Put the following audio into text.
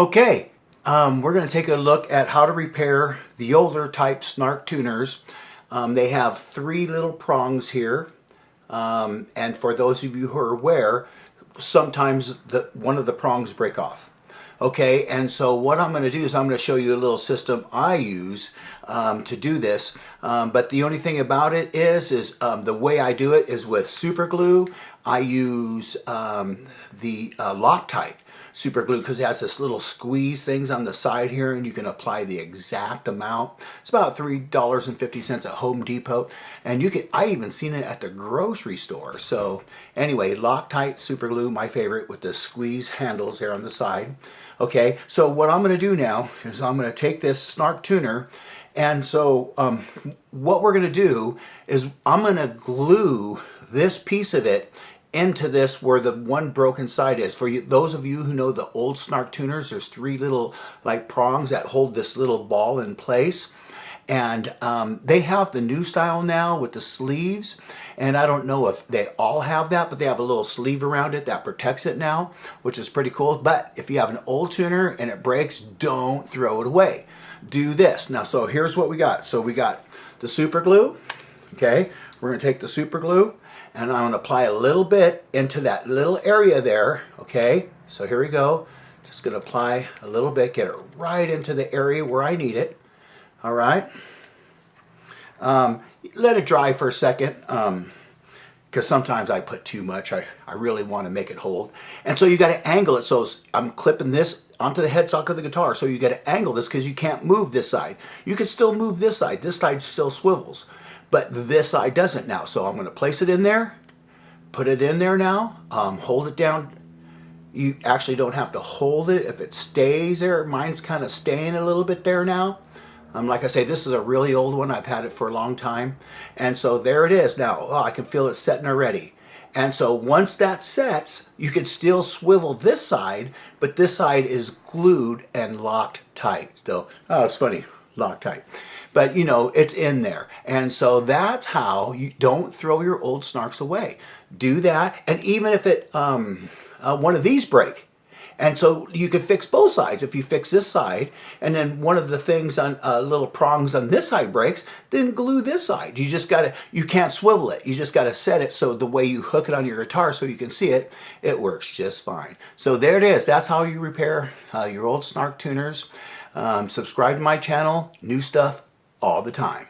Okay, we're going to take a look at how to repair the older type Snark tuners. They have three little prongs here, and for those of you who are aware, sometimes one of the prongs break off. Okay, and so what I'm going to do is I'm going to show you a little system I use to do this. But the only thing about it is the way I do it is with super glue. I use the Loctite super glue because it has this little squeeze things on the side here, and you can apply the exact amount. It's about $3.50 at Home Depot, and I even seen it at the grocery store. So anyway, Loctite super glue, my favorite, with the squeeze handles there on the side. Okay, so what I'm going to do now is I'm going to take this Snark tuner, and so what we're going to do is I'm going to glue this piece of it into this where the one broken side is. For you, those of you who know the old Snark tuners, there's three little like prongs that hold this little ball in place. And they have the new style now with the sleeves, and I don't know if they all have that, but they have a little sleeve around it that protects it now, which is pretty cool. But if you have an old tuner and it breaks, don't throw it away. Do this. Now, so here's what we got. So we got the super glue. Okay, we're going to take the super glue, and I'm going to apply a little bit into that little area there. Okay, so here we go. Just going to apply a little bit, get it right into the area where I need it. All right. Let it dry for a second, because sometimes I put too much. I really want to make it hold. And so you got to angle it. So I'm clipping this onto the headstock of the guitar. So you got to angle this because you can't move this side. You can still move this side. This side still swivels, but this side doesn't now. So I'm going to place it in there, put it in there now, hold it down. You actually don't have to hold it if it stays there. Mine's kind of staying a little bit there now. Like I say, this is a really old one. I've had it for a long time. And so there it is now. Oh, I can feel it setting already. And so once that sets, you can still swivel this side, but this side is glued and locked tight. So, oh, it's funny, locked tight. But you know, it's in there. And so that's how you don't throw your old Snarks away. Do that. And even if one of these break, and so you can fix both sides. If you fix this side, and then one of the things on little prongs on this side breaks, then glue this side. You can't swivel it. You just got to set it so the way you hook it on your guitar so you can see it, it works just fine. So there it is. That's how you repair your old Snark tuners. Subscribe to my channel. New stuff all the time.